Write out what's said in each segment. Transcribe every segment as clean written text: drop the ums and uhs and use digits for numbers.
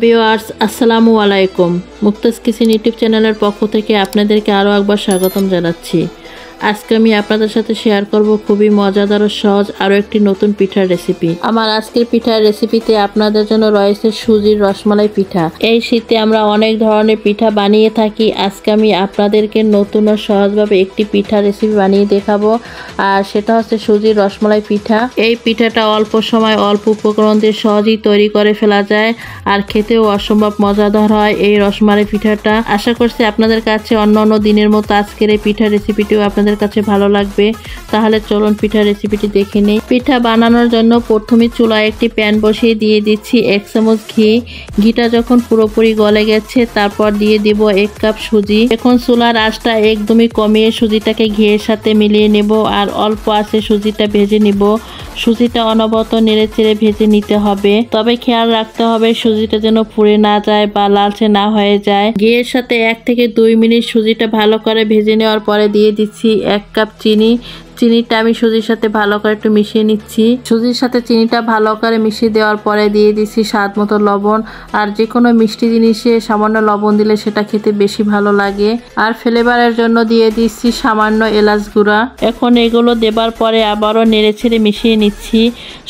Viewers আসসালামু আলাইকুম। Mukta's kitchen YouTube চ্যানেলের পক্ষ থেকে আপনাদেরকে আরও একবার স্বাগতম জানাচ্ছি। আজকে আমি আপনাদের সাথে শেয়ার করব খুবই মজাদার ও সহজ আরও একটি নতুন পিঠার রেসিপি। আমার আজকের পিঠার রেসিপিতে আপনাদের জন্য রয়েছে সুজির রসমালাই পিঠা। এই শীতে আমরা অনেক ধরনের পিঠা বানিয়ে থাকি। আজকে আমি আপনাদেরকে নতুন ও সহজভাবে একটি পিঠা রেসিপি বানিয়ে দেখাবো, আর সেটা হচ্ছে সুজির রসমালাই পিঠা। এই পিঠাটা অল্প সময় অল্প উপকরণ দিয়ে সহজেই তৈরি করে ফেলা যায়, আর খেতেও অসম্ভব মজাদার হয় এই রসমালাই পিঠাটা। আশা করছি আপনাদের কাছে অন্যান্য দিনের মতো আজকের এই পিঠার রেসিপিটিও আপনাদের কাছে ভালো লাগবে। তাহলে চলুন পিঠা রেসিপিটি দেখে নেই। পিঠা বানানোর জন্য প্রথমে চুলায় একটি প্যান বসিয়ে দিয়ে দিচ্ছি 1 চামচ ঘি। ঘিটা যখন পুরোপুরি গলে গেছে তারপর দিয়ে দিব 1 কাপ সুজি। এখন চুলার আঁচটা একদমই কমিয়ে সুজিটাকে ঘিয়ের সাথে মিলিয়ে নেব, আর অল্প আঁচে সুজিটা ভেজে নিব। সুজিটা অনবরত নেড়ে চেড়ে ভেজে নিতে হবে, তবে খেয়াল রাখতে হবে সুজিটা যেন পুড়ে না যায় বা লালচে না হয়ে যায়। ঘিয়ের সাথে 1 থেকে 2 মিনিট সুজিটা ভালো করে ভেজে নেওয়ার পরে দিয়ে দিচ্ছি 1 কাপ চিনি। চিনিটা আমি সুজির সাথে ভালো করে একটু মিশিয়ে নিচ্ছি। সুজির সাথে চিনিটা ভালো করে মিশিয়ে দেওয়ার পরে দিয়ে দিচ্ছি স্বাদ মতো লবণ। আর যে কোনো মিষ্টি জিনিসে সামান্য লবণ দিলে সেটা খেতে বেশি ভালো লাগে। আর ফ্লেভারের জন্য দিয়ে দিচ্ছি সামান্য এলাচ গুঁড়া। এখন এগুলো দেবার পরে আবারও নেড়েছেড়ে মিশিয়ে নিচ্ছি।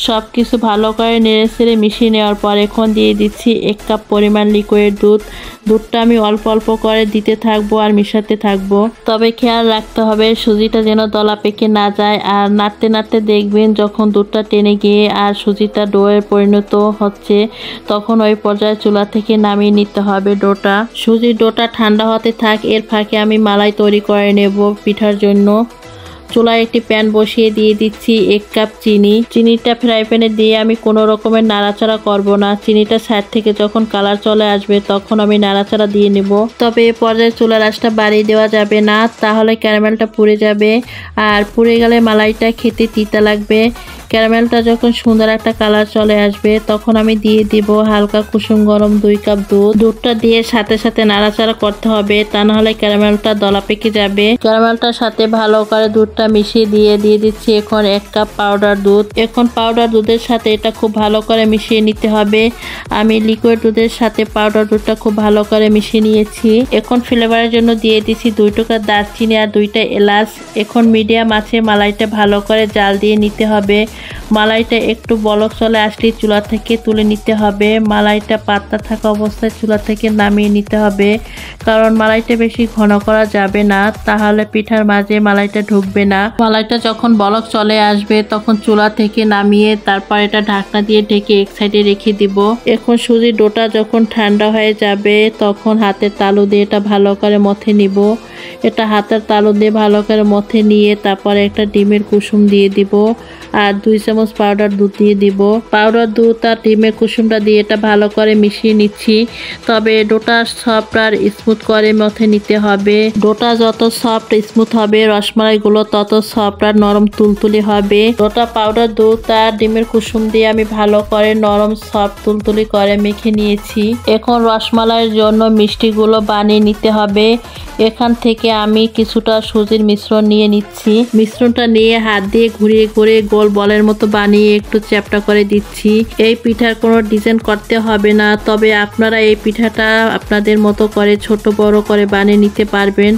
সব কিছু ভালো করে নেড়েছেড়ে মিশিয়ে নেওয়ার পর এখন দিয়ে দিচ্ছি 1 কাপ পরিমাণ লিকুইড দুধ। দুধটা আমি অল্প অল্প করে দিতে থাকবো আর মিশাতে থাকবো, তবে খেয়াল রাখতে হবে সুজিটা যেন দলা পেকে না যায়। আর নাড়তে নাড়তে দেখবেন যখন দুধটা টেনে গিয়ে আর সুজিটা ডোয়ে পরিণত হচ্ছে, তখন ওই পর্যায়ে চুলা থেকে নামিয়ে নিতে হবে ডোটা। সুজির ডোটা ঠান্ডা হতে থাক, এর ফাঁকে আমি মালাই তৈরি করে নেব পিঠার জন্য। চুলায় একটি প্যান বসিয়ে দিয়ে দিচ্ছি 1 কাপ চিনি। চিনিটা ফ্রাই প্যানে দিয়ে আমি কোনো রকমের নাড়াচাড়া করব না। চিনিটা সাইড থেকে যখন কালার চলে আসবে তখন আমি নাড়াচাড়া দিয়ে নেব, তবে এ পর্যায়ে চুলার আঁচটা বাড়িয়ে দেওয়া যাবে না, তাহলে ক্যারামেলটা পুড়ে যাবে, আর পুড়ে গেলে মালাইটা খেতে তিতা লাগবে। ক্যারামেলটা যখন সুন্দর একটা কালার চলে আসবে তখন আমি দিয়ে দিব হালকা কুসুম গরম 2 কাপ দুধ। দুধটা দিয়ে সাথে সাথে নাড়াচাড়া করতে হবে, তা নাহলে ক্যারামেলটা দলা পেকে যাবে। ক্যারামেলটার সাথে ভালো করে দুধটা মিশিয়ে দিয়ে দিচ্ছি এখন 1 কাপ পাউডার দুধ। এখন পাউডার দুধের সাথে এটা খুব ভালো করে মিশিয়ে নিতে হবে। আমি লিকুইড দুধের সাথে পাউডার দুধটা খুব ভালো করে মিশিয়ে নিয়েছি। এখন ফ্লেভারের জন্য দিয়ে দিচ্ছি 2 টুকরা দারচিনি আর 2টা এলাচ। এখন মিডিয়াম আঁচে মালাইটা ভালো করে জাল দিয়ে নিতে হবে। মালাইটা একটু বলক চলে আসলে চুলা থেকে তুলে নিতে হবে। মালাইটা পাতলা থাকা অবস্থায় চুলা থেকে নামিয়ে নিতে হবে, কারণ মালাইটা বেশি ঘন করা যাবে না, তাহলে পিঠার মাঝে মালাইটা ঢুকবে না। মালাইটা যখন বলক চলে আসবে তখন চুলা থেকে নামিয়ে তারপর এটা ঢাকনা দিয়ে ঢেকে এক সাইডে রেখে দিব। এখন সুজির ডোটা যখন ঠান্ডা হয়ে যাবে তখন হাতের তালু দিয়ে এটা ভালো করে মথে নিব। এটা হাতের তালু দিয়ে ভালো করে মথে নিয়ে তারপরে একটা ডিমের কুসুম দিয়ে দিব, আর 2 চামচ পাউডার দুধ দিয়ে দিব। পাউডার দুধ আর ডিমের কুসুমটা দিয়ে এটা ভালো করে মিশিয়ে নিচ্ছি, তবে ডোটা সফট আর স্মুথ করে মথে নিতে হবে। ডোটা যত সফট স্মুথ হবে রসমালাইগুলো তত সফট আর নরম তুলতুলি হবে। ডোটা পাউডার দুধ আর ডিমের কুসুম দিয়ে আমি ভালো করে নরম সফট তুলতুলি করে মেখে নিয়েছি। এখন রসমালাইয়ের জন্য মিষ্টিগুলো বানিয়ে নিতে হবে। এখান থেকে আমি কিছুটা সুজির মিশ্রণ নিয়ে নিচ্ছি। মিশ্রণটা নিয়ে হাত দিয়ে ঘুরিয়ে ঘুরিয়ে গোল বলের মতো বানিয়ে একটু চ্যাপ্টা করে দিচ্ছি। এই পিঠার কোনো ডিজাইন করতে হবে না, তবে আপনারা এই পিঠাটা আপনাদের মতো করে ছোট বড় করে বানিয়ে নিতে পারবেন।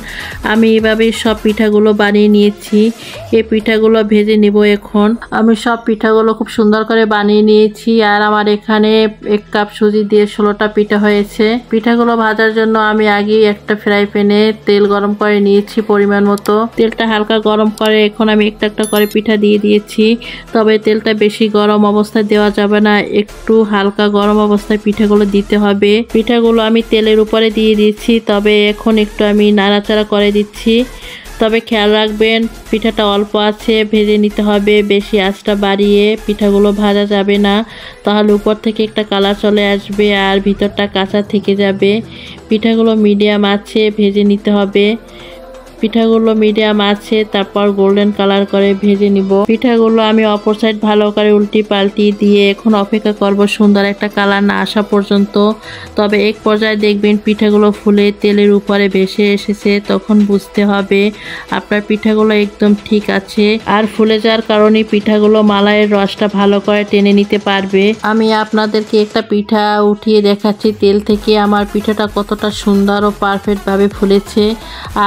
আমি এভাবেই সব পিঠাগুলো বানিয়ে নিয়েছি। এই পিঠাগুলো ভেজে নেব। এখন আমি সব পিঠাগুলো খুব সুন্দর করে বানিয়ে নিয়েছি, আর আমার এখানে 1 কাপ সুজি দিয়ে 16টা পিঠা হয়েছে। পিঠাগুলো ভাজার জন্য আমি আগেই একটা ফ্রাই প্যানে তেল গরম করে নিয়েছি পরিমাণ মতো। তেলটা হালকা গরম করে এখন আমি একটা একটা করে পিঠা দিয়ে দিয়েছি, তবে তেলটা বেশি গরম অবস্থায় দেওয়া যাবে না, একটু হালকা গরম অবস্থায় পিঠাগুলো দিতে হবে। পিঠাগুলো আমি তেলের উপরে দিয়ে দিচ্ছি, তবে এখন একটু আমি নাড়াচাড়া করে দিচ্ছি। তবে খেয়াল রাখবেন পিঠাটা অল্প আছে ভেজে নিতে হবে, বেশি আঁচটা বাড়িয়ে পিঠাগুলো ভাজা যাবে না, তাহলে উপর থেকে একটা কালার চলে আসবে আর ভিতরটা কাঁচা থেকে যাবে। পিঠাগুলো মিডিয়াম আছে ভেজে নিতে হবে। পিঠাগুলো মিডিয়াম আছে, তারপর গোল্ডেন কালার করে ভেজে নিব। পিঠাগুলো আমি অপর সাইড ভালো করে উল্টি পাল্টি দিয়ে এখন অপেক্ষা করব সুন্দর একটা কালার না আসা পর্যন্ত। তবে এক পর্যায়ে দেখবেন পিঠাগুলো ফুলে তেলের উপরে ভেসে এসেছে, তখন বুঝতে হবে আপনার পিঠাগুলো একদম ঠিক আছে। আর ফুলে যাওয়ার কারণে পিঠাগুলো মালাইয়ের রসটা ভালো করে টেনে নিতে পারবে। আমি আপনাদেরকে একটা পিঠা উঠিয়ে দেখাচ্ছি তেল থেকে, আমার পিঠাটা কতটা সুন্দর ও পারফেক্ট ভাবে ফুলেছে।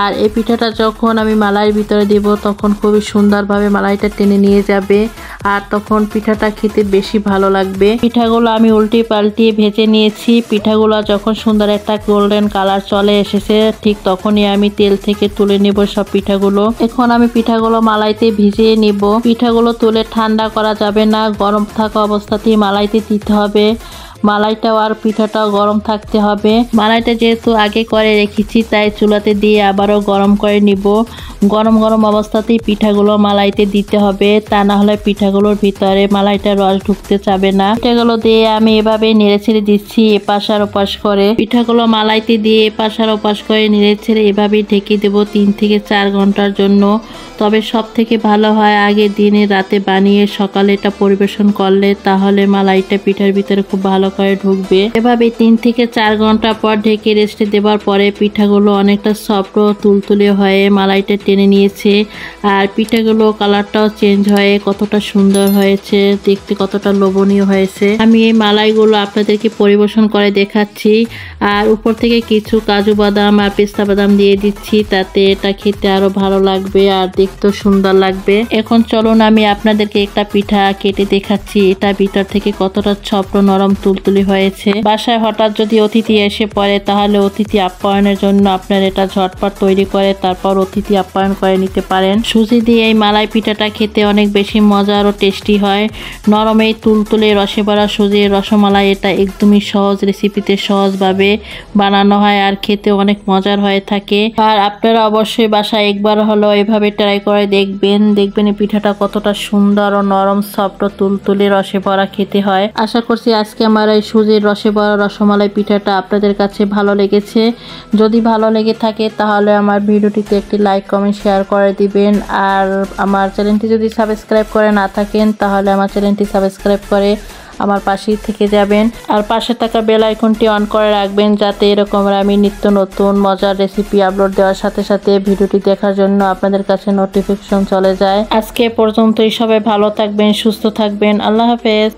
আর এই পিঠাটা যখন আমি মালাইয়ের ভিতরে দেব তখন খুবই সুন্দরভাবে মালাইটা টেনে নিয়ে যাবে, আর তখন পিঠাটা খেতে বেশি ভালো লাগবে। পিঠাগুলো আমি উল্টে পাল্টিয়ে ভেজে নিয়েছি। পিঠাগুলো যখন সুন্দর একটা গোল্ডেন কালার চলে এসেছে ঠিক তখনই আমি তেল থেকে তুলে নেব সব পিঠাগুলো। এখন আমি পিঠাগুলো মালাইতে ভিজিয়ে নিব। পিঠাগুলো তুলে ঠান্ডা করা যাবে না, গরম থাকা অবস্থাতেই মালাইতে দিতে হবে। মালাইটাও আর পিঠাটাও গরম থাকতে হবে। মালাইটা যেহেতু আগে করে রেখেছি তাই চুলাতে দিয়ে আবারও গরম করে নিব। গরম গরম অবস্থাতেই পিঠাগুলো মালাইতে দিতে হবে, তা না হলে পিঠাগুলোর ভিতরে মালাইটা রস ঢুকতে চাবে না। পিঠাগুলো দিয়ে আমি এভাবে নেড়ে ছেড়ে দিচ্ছি এপাশ আর ওপাশ করে। পিঠাগুলো মালাইতে দিয়ে এপাশ আর ওপাশ করে নেড়ে ছেড়ে এভাবেই ঢেকে দেব 3 থেকে 4 ঘন্টার জন্য। তবে সব থেকে ভালো হয় আগের দিনে রাতে বানিয়ে সকালে এটা পরিবেশন করলে, তাহলে মালাইটা পিঠার ভিতরে খুব ভালো করে ঢুকবে। এভাবে 3 থেকে 4 ঘন্টা পর ঢেকে রেস্টে দেওয়ার পরে পিঠাগুলো অনেকটা সফট ও তুলতুলে হয়ে মালাইটা টেনে নিয়েছে। আর পিঠাগুলো কালারটাও চেঞ্জ হয়ে কতটা সুন্দর হয়েছে, দেখতে কতটা লোভনীয় হয়েছে। আমি এই মালাইগুলো আপনাদেরকে পরিবেশন করে দেখাচ্ছি। আর উপর থেকে কিছু কাজু বাদাম আর পেস্তা বাদাম দিয়ে দিচ্ছি, তাতে এটা খেতে আরো ভালো লাগবে আর দেখতেও সুন্দর লাগবে। এখন চলুন আমি আপনাদেরকে একটা পিঠা কেটে দেখাচ্ছি, এটা ভিতর থেকে কতটা সফট নরম তুলতুলি হয়েছে। বাসায় হঠাৎ যদি অতিথি এসে পড়ে তাহলে অতিথি আপ্যায়নের জন্য আপনার এটা ঝটপট তৈরি করে তারপর অতিথি আপ্যায়ন করে নিতে পারেন। সুজি দিয়ে এই মালাই পিঠাটা খেতে অনেক বেশি মজার ও টেস্টি হয়। নরম এই তুলতুলে রসে ভরা সুজির রসমালাই এটা একদমই সহজ রেসিপিতে সহজভাবে বানানো হয় আর খেতে অনেক মজার হয়ে থাকে। আর আপনারা অবশ্যই বাসায় একবার হলো এভাবে ট্রাই করে দেখবেন এই পিঠাটা কতটা সুন্দর ও নরম সফট ও তুলতুলে রসে ভরা খেতে হয়। আশা করছি আজকে আমার এই সুজির রসে ভরা রসমালাই পিঠাটা আপনাদের কাছে ভালো লেগেছে। যদি ভালো লেগে থাকে তাহলে আমার ভিডিওটিতে একটি লাইক কমেন্ট শেয়ার করে দিবেন। আর আমার চ্যানেলটি যদি সাবস্ক্রাইব করে না থাকেন তাহলে আমার চ্যানেলটি সাবস্ক্রাইব করে আমার পাশেই থেকে যাবেন। আর পাশে থাকা বেল আইকনটি অন করে রাখবেন যাতে এরকম আমি নিত্য নতুন মজার রেসিপি আপলোড দেওয়ার সাথে সাথে ভিডিওটি দেখার জন্য আপনাদের কাছে নোটিফিকেশন চলে যায়। আজকে পর্যন্তই, সবাই ভালো থাকবেন, সুস্থ থাকবেন। আল্লাহ হাফেজ।